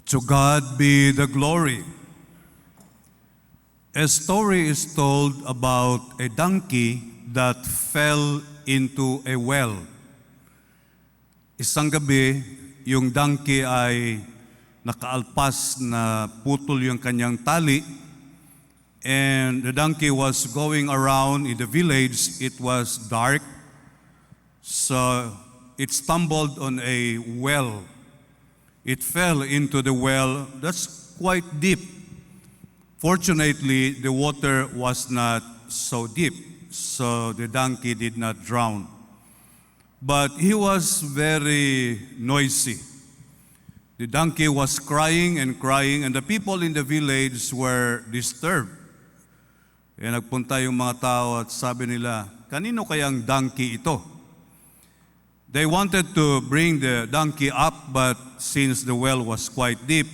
To God be the glory. A story is told about a donkey that fell into a well. Isang gabi, yung donkey ay nakaalpas na putol yung kanyang tali, and the donkey was going around in the village. It was dark, so it stumbled on a well. It fell into the well that's quite deep. Fortunately, the water was not so deep, so the donkey did not drown. But he was very noisy. The donkey was crying, and the people in the village were disturbed. E nagpunta yung mga tao at sabi nila, kanino kayang donkey ito? They wanted to bring the donkey up, but since the well was quite deep,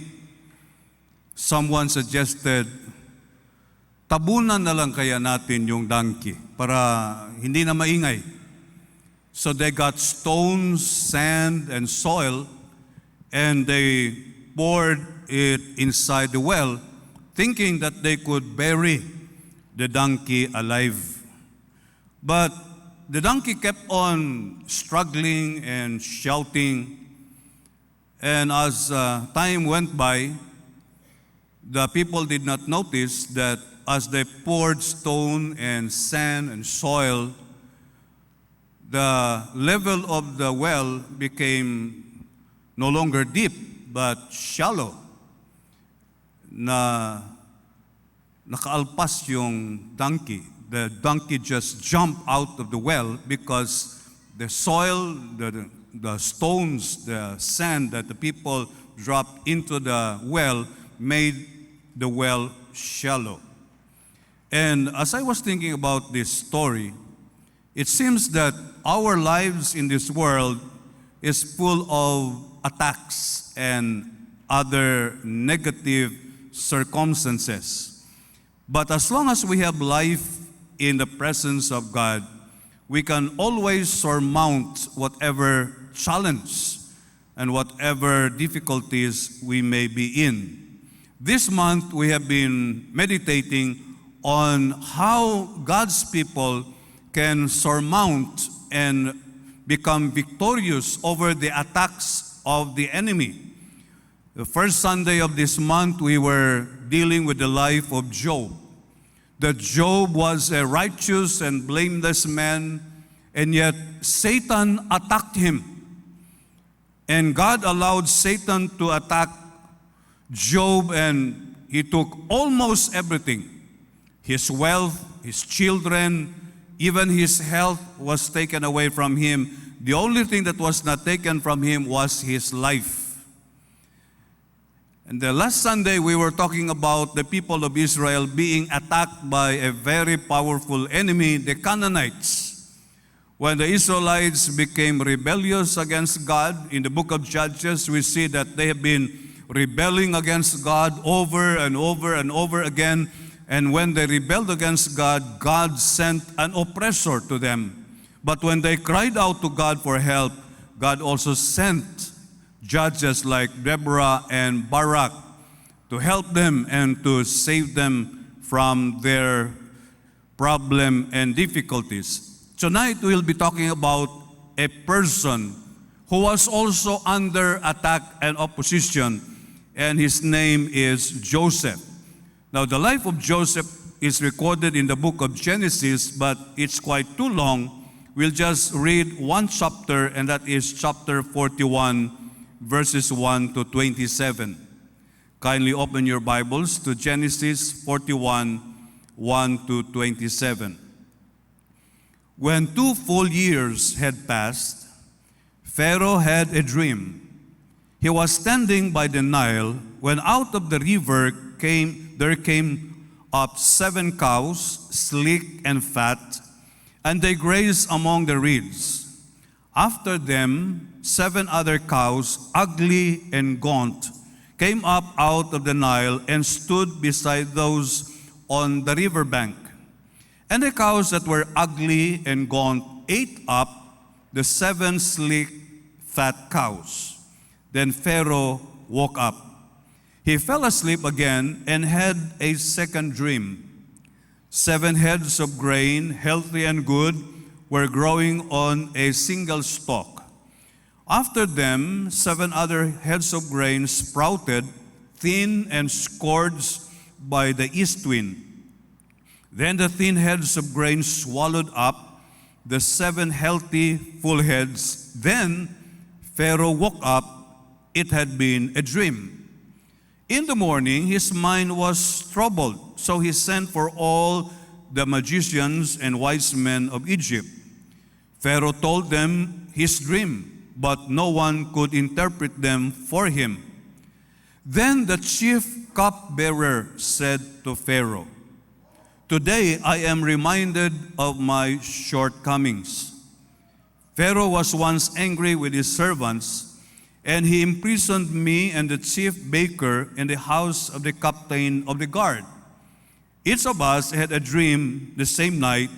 someone suggested, tabunan na lang kaya natin yung donkey para hindi na maingay. So they got stones, sand, and soil, and they poured it inside the well, thinking that they could bury the donkey alive. But the donkey kept on struggling and shouting, and as time went by, the people did not notice that as they poured stone and sand and soil, the level of the well became no longer deep but shallow. Nakaalpas yung donkey. The donkey just jumped out of the well because the soil, the stones, the sand that the people dropped into the well made the well shallow. And as I was thinking about this story, it seems that our lives in this world is full of attacks and other negative circumstances. But as long as we have life in the presence of God, we can always surmount whatever challenge and whatever difficulties we may be in. This month, we have been meditating on how God's people can surmount and become victorious over the attacks of the enemy. The first Sunday of this month, we were dealing with the life of Job. That Job was a righteous and blameless man, and yet Satan attacked him. And God allowed Satan to attack Job, and he took almost everything. His wealth, his children, even his health was taken away from him. The only thing that was not taken from him was his life. And the last Sunday, we were talking about the people of Israel being attacked by a very powerful enemy, the Canaanites. When the Israelites became rebellious against God, in the book of Judges, we see that they have been rebelling against God over and over and over again. And when they rebelled against God, God sent an oppressor to them. But when they cried out to God for help, God also sent judges like Deborah and Barak to help them and to save them from their problem and difficulties. Tonight, we'll be talking about a person who was also under attack and opposition, and his name is Joseph. Now, the life of Joseph is recorded in the book of Genesis, but it's quite too long. We'll just read one chapter, and that is chapter 41, verses 1 to 27. Kindly open your Bibles to Genesis 41, 1 to 27. When 2 full years had passed, Pharaoh had a dream. He was standing by the Nile when out of the river there came up 7 cows, sleek and fat, and they grazed among the reeds. After them, 7 other cows, ugly and gaunt, came up out of the Nile and stood beside those on the riverbank. And the cows that were ugly and gaunt ate up the 7 sleek, fat cows. Then Pharaoh woke up. He fell asleep again and had a second dream. 7 heads of grain, healthy and good, were growing on a single stalk. After them, 7 other heads of grain sprouted, thin and scorched by the east wind. Then the thin heads of grain swallowed up the 7 healthy, full heads. Then Pharaoh woke up. It had been a dream. In the morning, his mind was troubled, so he sent for all the magicians and wise men of Egypt. Pharaoh told them his dream, but no one could interpret them for him. Then the chief cupbearer said to Pharaoh, "Today I am reminded of my shortcomings." Pharaoh was once angry with his servants, and he imprisoned me and the chief baker in the house of the captain of the guard. Each of us had a dream the same night,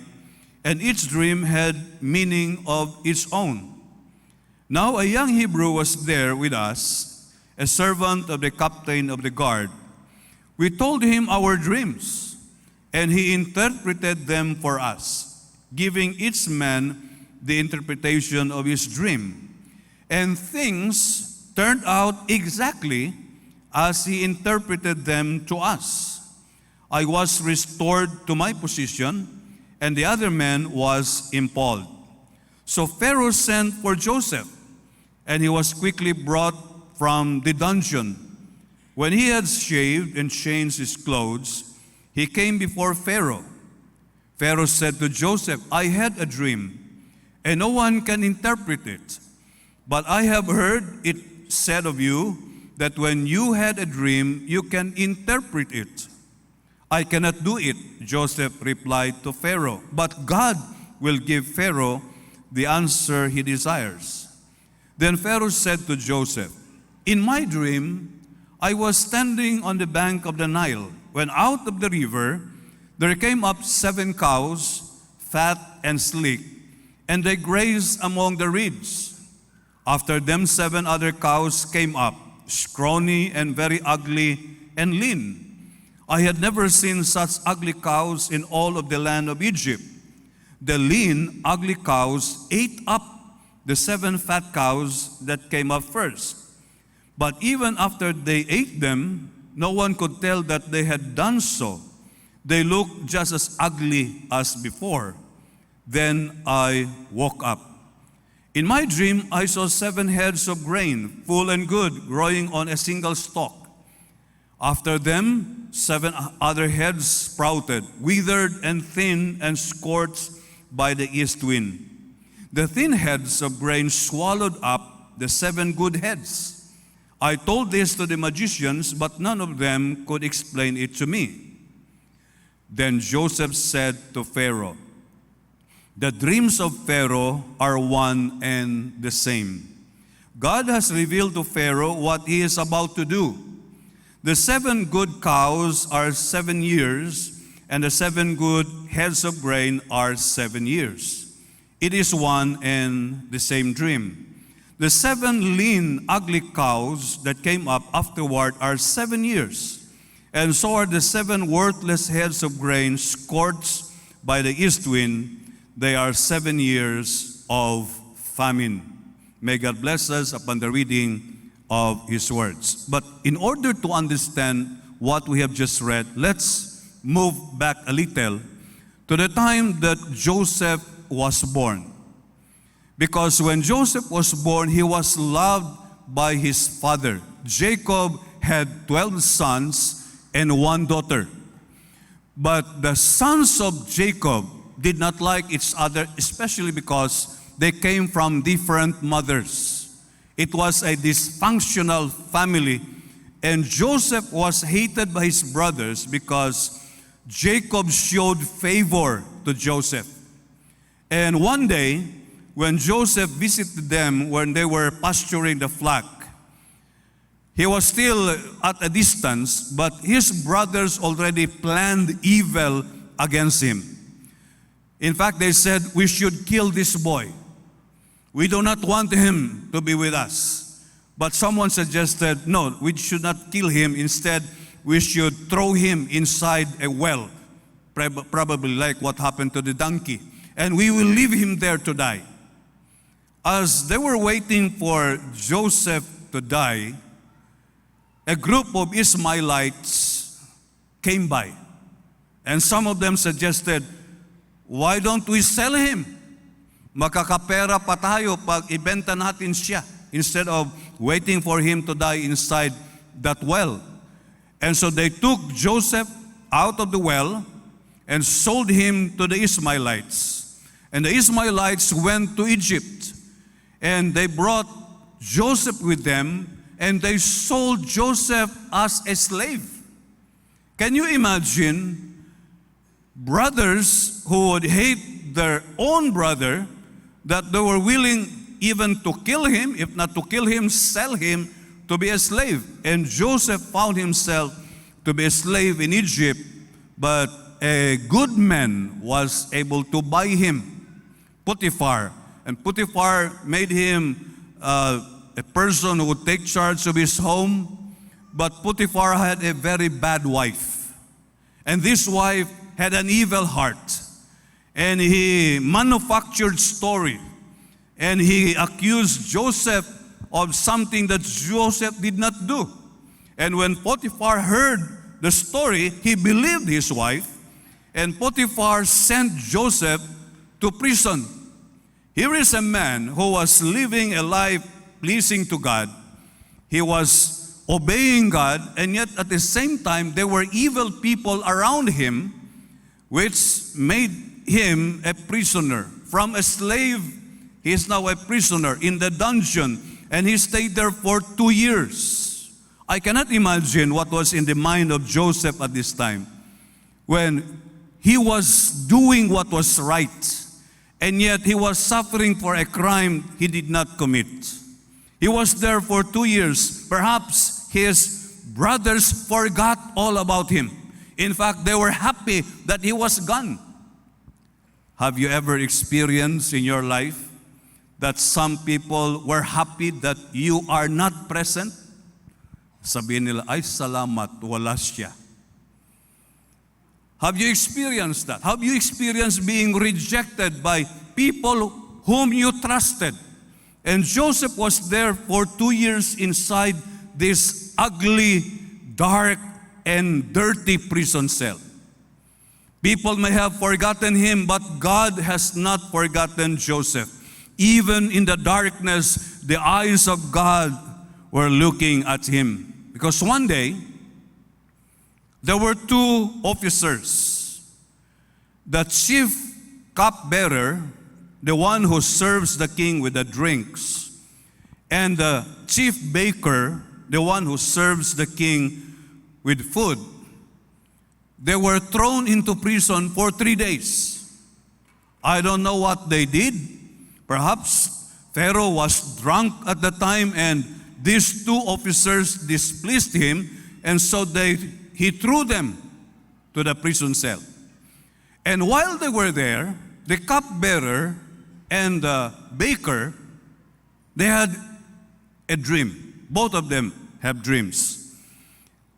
and each dream had meaning of its own. Now a young Hebrew was there with us, a servant of the captain of the guard. We told him our dreams, and he interpreted them for us, giving each man the interpretation of his dream. And things turned out exactly as he interpreted them to us. I was restored to my position, and the other man was impaled. So Pharaoh sent for Joseph, and he was quickly brought from the dungeon. When he had shaved and changed his clothes, he came before Pharaoh. Pharaoh said to Joseph, "I had a dream, and no one can interpret it. But I have heard it said of you that when you had a dream, you can interpret it." "I cannot do it," Joseph replied to Pharaoh, "but God will give Pharaoh the answer he desires." Then Pharaoh said to Joseph, "In my dream, I was standing on the bank of the Nile, when out of the river there came up 7 cows, fat and sleek, and they grazed among the reeds. After them 7 other cows came up, scrawny and very ugly and lean. I had never seen such ugly cows in all of the land of Egypt. The lean, ugly cows ate up the 7 fat cows that came up first. But even after they ate them, no one could tell that they had done so. They looked just as ugly as before. Then I woke up. In my dream, I saw 7 heads of grain, full and good, growing on a single stalk. After them, 7 other heads sprouted, withered and thin and scorched by the east wind. The thin heads of grain swallowed up the 7 good heads. I told this to the magicians, but none of them could explain it to me." Then Joseph said to Pharaoh, "The dreams of Pharaoh are one and the same. God has revealed to Pharaoh what he is about to do. The 7 good cows are 7 years, and the 7 good heads of grain are 7 years. It is one and the same dream. The 7 lean, ugly cows that came up afterward are 7 years, and so are the 7 worthless heads of grain scorched by the east wind. They are 7 years of famine." May God bless us upon the reading of His words. But in order to understand what we have just read, let's move back a little to the time that Joseph was born. Because when Joseph was born, he was loved by his father. Jacob had 12 sons and 1 daughter. But the sons of Jacob did not like each other, especially because they came from different mothers. It was a dysfunctional family, and Joseph was hated by his brothers because Jacob showed favor to Joseph. And one day, when Joseph visited them when they were pasturing the flock, he was still at a distance, but his brothers already planned evil against him. In fact, they said, "We should kill this boy. We do not want him to be with us. But someone suggested, no, we should not kill him. Instead, we should throw him inside a well, probably like what happened to the donkey. And we will leave him there to die. As they were waiting for Joseph to die, a group of Ishmaelites came by. And some of them suggested, why don't we sell him? Makakapera pa tayo pag ibenta natin siya instead of waiting for him to die inside that well. And so they took Joseph out of the well and sold him to the Ishmaelites. And the Ishmaelites went to Egypt, and they brought Joseph with them, and they sold Joseph as a slave. Can you imagine brothers who would hate their own brother, that they were willing even to kill him, if not to kill him, sell him to be a slave? And Joseph found himself to be a slave in Egypt, but a good man was able to buy him, Potiphar. And Potiphar made him a person who would take charge of his home. But Potiphar had a very bad wife. And this wife had an evil heart. And he manufactured story. And he accused Joseph of something that Joseph did not do. And when Potiphar heard the story, he believed his wife. And Potiphar sent Joseph to prison. Here is a man who was living a life pleasing to God. He was obeying God, and yet at the same time, there were evil people around him, which made him a prisoner. From a slave, he is now a prisoner in the dungeon, and he stayed there for 2 years. I cannot imagine what was in the mind of Joseph at this time, when he was doing what was right, and yet he was suffering for a crime he did not commit. He was there for 2 years. Perhaps his brothers forgot all about him. In fact, they were happy that he was gone. Have you ever experienced in your life that some people were happy that you are not present? Sabihin nila, ay salamat, wala siya. Have you experienced that? Have you experienced being rejected by people whom you trusted? And Joseph was there for 2 years inside this ugly, dark, and dirty prison cell. People may have forgotten him, but God has not forgotten Joseph. Even in the darkness, the eyes of God were looking at him. Because one day, there were 2 officers. The chief cupbearer, the one who serves the king with the drinks, and the chief baker, the one who serves the king with food. They were thrown into prison for 3 days. I don't know what they did. Perhaps Pharaoh was drunk at the time, and these 2 officers displeased him, and so he threw them to the prison cell. And while they were there, the cupbearer and the baker, they had a dream. Both of them have dreams.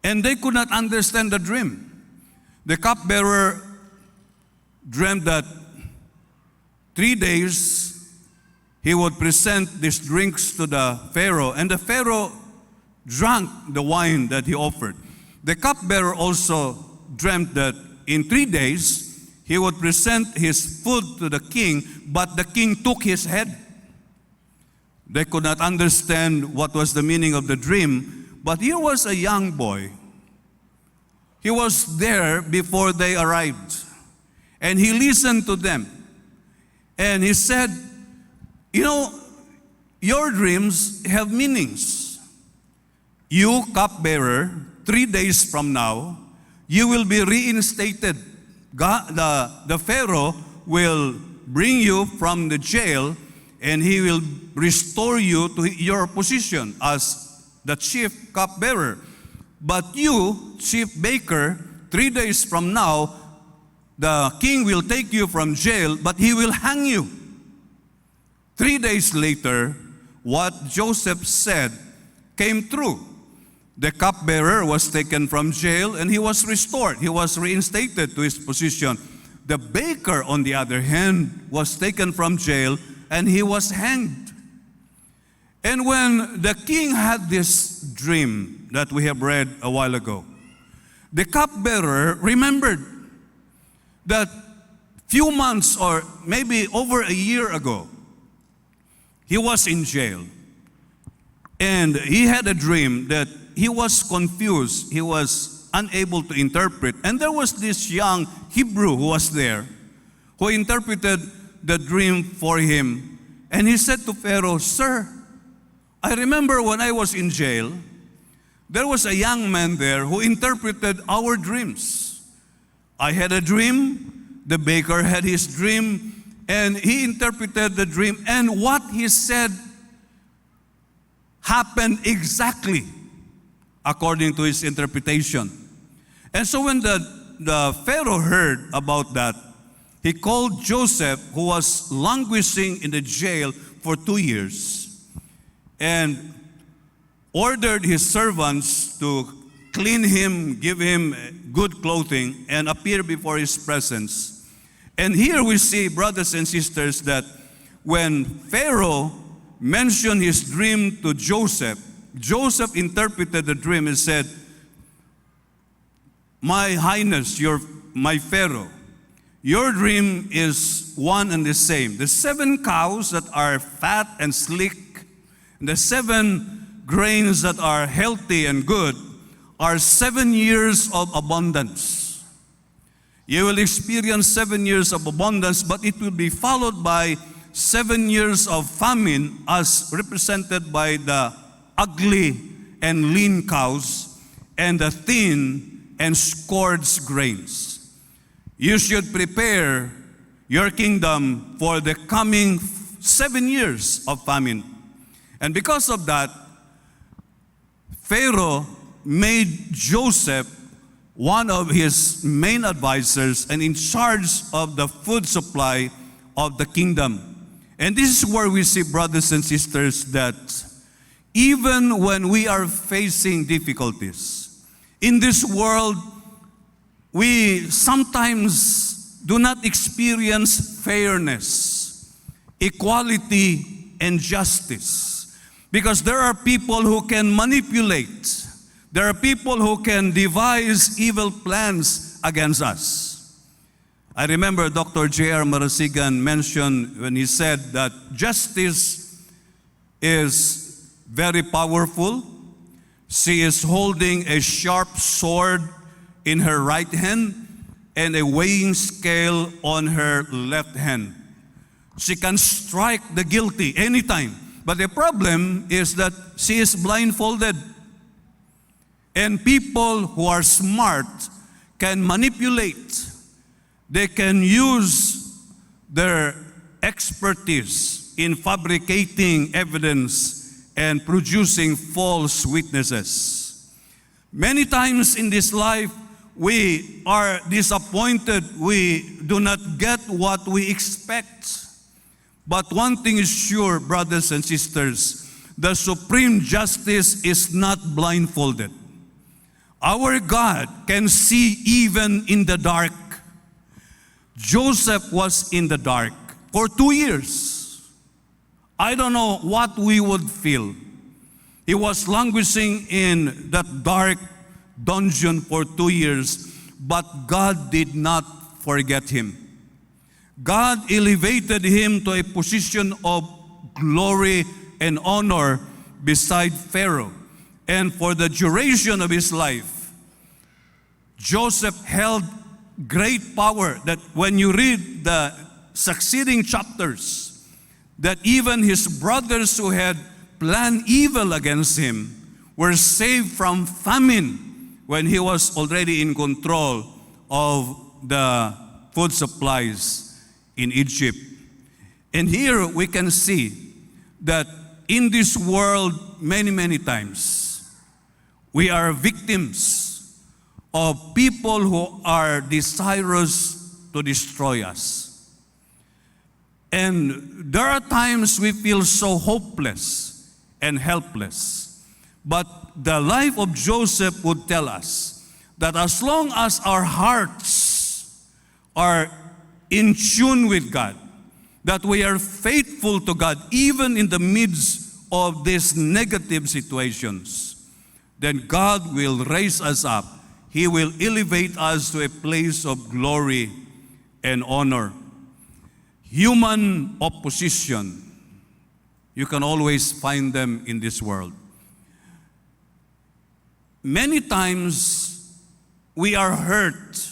And they could not understand the dream. The cupbearer dreamed that 3 days he would present these drinks to the Pharaoh, and the Pharaoh drank the wine that he offered. The cupbearer also dreamt that in 3 days he would present his food to the king, but the king took his head. They could not understand what was the meaning of the dream, but here was a young boy. He was there before they arrived, and he listened to them. And he said, you know, your dreams have meanings. You, cupbearer, 3 days from now, you will be reinstated. God, the Pharaoh will bring you from the jail, and he will restore you to your position as the chief cupbearer. But you, chief baker, 3 days from now, the king will take you from jail, but he will hang you. 3 days later, what Joseph said came through. The cupbearer was taken from jail and he was restored. He was reinstated to his position. The baker, on the other hand, was taken from jail and he was hanged. And when the king had this dream that we have read a while ago, the cupbearer remembered that few months or maybe over a year ago, he was in jail. And he had a dream that he was confused. He was unable to interpret. And there was this young Hebrew who was there who interpreted the dream for him. And he said to Pharaoh, "Sir, I remember when I was in jail, there was a young man there who interpreted our dreams. I had a dream, the baker had his dream, and he interpreted the dream. And what he said happened exactly according to his interpretation." And so when the Pharaoh heard about that, he called Joseph, who was languishing in the jail for 2 years, and ordered his servants to clean him, give him good clothing, and appear before his presence. And here we see, brothers and sisters, that when Pharaoh mentioned his dream to Joseph, Joseph interpreted the dream and said, "My Highness, my Pharaoh, your dream is one and the same. The 7 cows that are fat and sleek, and the 7 grains that are healthy and good are 7 years of abundance. You will experience 7 years of abundance, but it will be followed by 7 years of famine, as represented by the ugly and lean cows and the thin and scourged grains. You should prepare your kingdom for the coming 7 years of famine." And because of that, Pharaoh made Joseph one of his main advisors and in charge of the food supply of the kingdom. And this is where we see, brothers and sisters, that even when we are facing difficulties in this world, we sometimes do not experience fairness, equality, and justice. Because there are people who can manipulate. There are people who can devise evil plans against us. I remember Dr. J.R. Marasigan mentioned when he said that justice is very powerful. She is holding a sharp sword in her right hand and a weighing scale on her left hand. She can strike the guilty anytime. But the problem is that she is blindfolded. And people who are smart can manipulate. They can use their expertise in fabricating evidence and producing false witnesses. Many times in this life, we are disappointed. We do not get what we expect. But one thing is sure, brothers and sisters, the supreme justice is not blindfolded. Our God can see even in the dark. Joseph was in the dark for 2 years. I don't know what we would feel. He was languishing in that dark dungeon for 2 years, but God did not forget him. God elevated him to a position of glory and honor beside Pharaoh. And for the duration of his life, Joseph held great power, that when you read the succeeding chapters, that even his brothers who had planned evil against him were saved from famine when he was already in control of the food supplies in Egypt. And here we can see that in this world, many times, we are victims of people who are desirous to destroy us. And there are times we feel so hopeless and helpless. But the life of Joseph would tell us that as long as our hearts are in tune with God, that we are faithful to God, even in the midst of these negative situations, then God will raise us up. He will elevate us to a place of glory and honor. Human opposition, you can always find them in this world. Many times we are hurt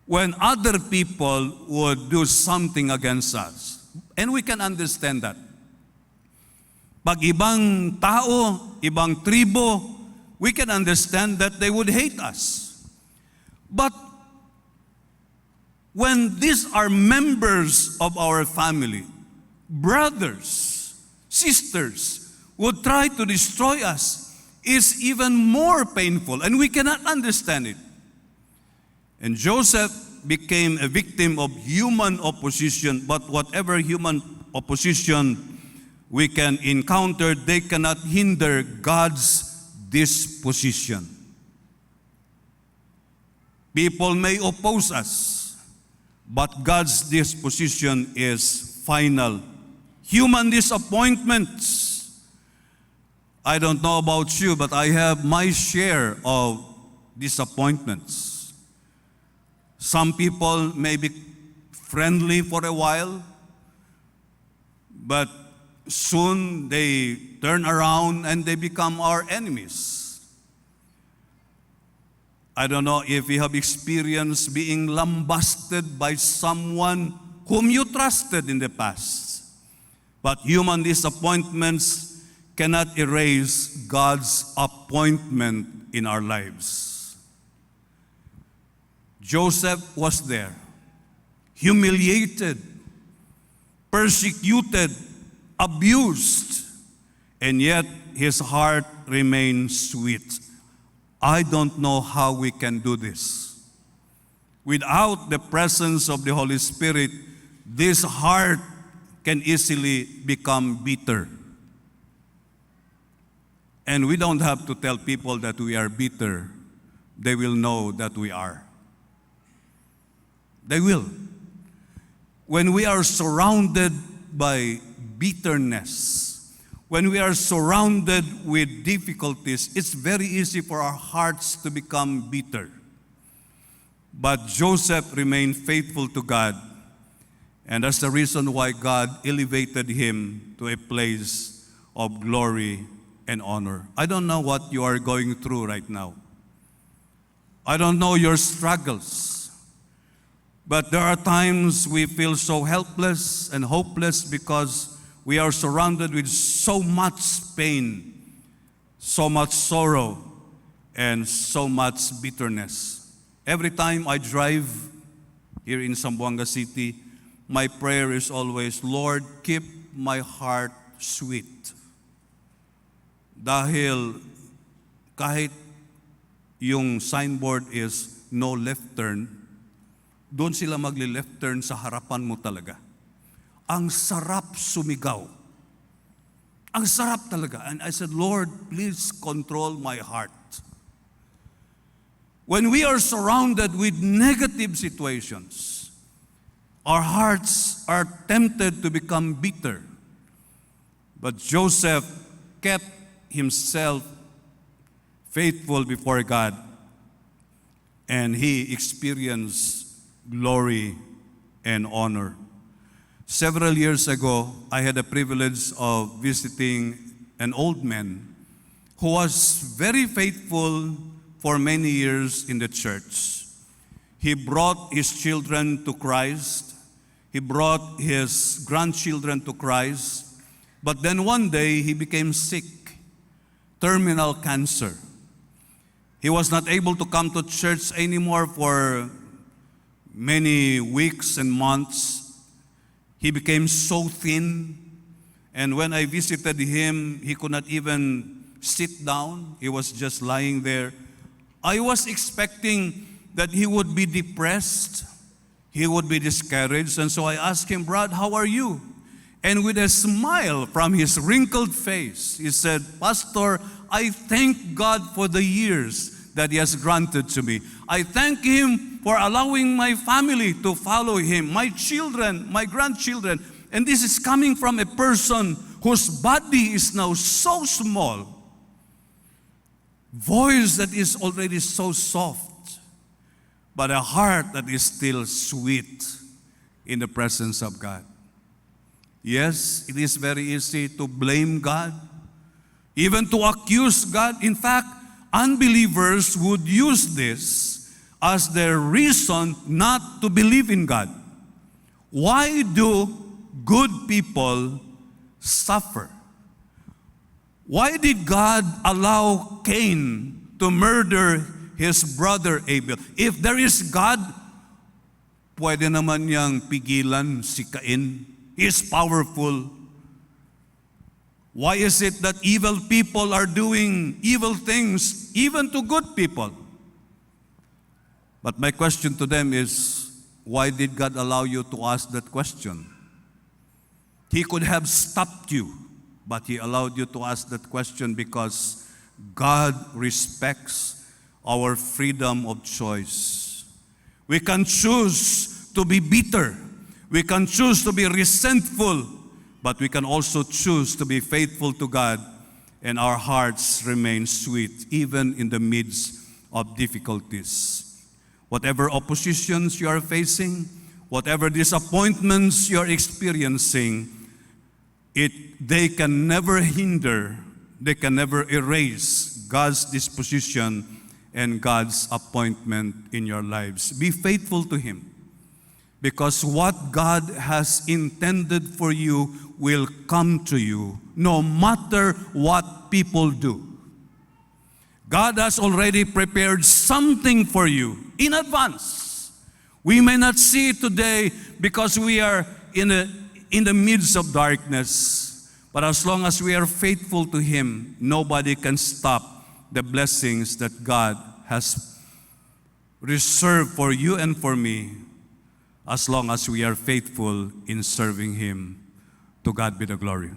when other people would do something against us. And we can understand that. Pag ibang tao, ibang tribo, we can understand that they would hate us. But when these are members of our family, brothers, sisters, would try to destroy us, is even more painful, and we cannot understand it. And Joseph became a victim of human opposition, but whatever human opposition we can encounter, they cannot hinder God's disposition. People may oppose us, but God's disposition is final. Human disappointments, I don't know about you, but I have my share of disappointments. Some people may be friendly for a while, but soon they turn around and they become our enemies. I don't know if you have experienced being lambasted by someone whom you trusted in the past. But human disappointments cannot erase God's appointment in our lives. Joseph was there, humiliated, persecuted, abused, and yet his heart remained sweet. I don't know how we can do this. Without the presence of the Holy Spirit, this heart can easily become bitter. And we don't have to tell people that we are bitter. They will know that we are. They will. When we are surrounded by bitterness, when we are surrounded with difficulties, it's very easy for our hearts to become bitter. But Joseph remained faithful to God, and that's the reason why God elevated him to a place of glory and honor. I don't know what you are going through right now. I don't know your struggles. But there are times we feel so helpless and hopeless because we are surrounded with so much pain, so much sorrow, and so much bitterness. Every time I drive here in Zamboanga City, my prayer is always, Lord, keep my heart sweet. Dahil kahit yung signboard is no left turn, doon sila magli-left turn sa harapan mo talaga. Ang sarap sumigaw. Ang sarap talaga. And I said, Lord, please control my heart. When we are surrounded with negative situations, our hearts are tempted to become bitter. But Joseph kept himself faithful before God, and he experienced glory and honor. Several years ago, I had the privilege of visiting an old man who was very faithful for many years in the church. He brought his children to Christ. He brought his grandchildren to Christ. But then one day, he became sick, terminal cancer. He was not able to come to church anymore for many weeks and months. He became so thin, and when I visited him, he could not even sit down. He was just lying there. I was expecting that he would be depressed, he would be discouraged, and so I asked him, Brad, how are you? And with a smile from his wrinkled face, he said, Pastor, I thank God for the years that He has granted to me. I thank Him for allowing my family to follow Him, my children, my grandchildren. And this is coming from a person whose body is now so small, voice that is already so soft, but a heart that is still sweet in the presence of God. Yes, it is very easy to blame God, even to accuse God. In fact, unbelievers would use this as their reason not to believe in God. Why do good people suffer? Why did God allow Cain to murder his brother Abel? If there is God, pwede naman niyang pigilan si Cain. He is powerful. Why is it that evil people are doing evil things, even to good people? But my question to them is, why did God allow you to ask that question? He could have stopped you, but He allowed you to ask that question because God respects our freedom of choice. We can choose to be bitter. We can choose to be resentful, but we can also choose to be faithful to God, and our hearts remain sweet even in the midst of difficulties. Whatever oppositions you are facing, whatever disappointments you are experiencing, they can never hinder, they can never erase God's disposition and God's appointment in your lives. Be faithful to Him, because what God has intended for you will come to you, no matter what people do. God has already prepared something for you in advance. We may not see it today because we are in the midst of darkness. But as long as we are faithful to Him, nobody can stop the blessings that God has reserved for you and for me, as long as we are faithful in serving Him. To God be the glory.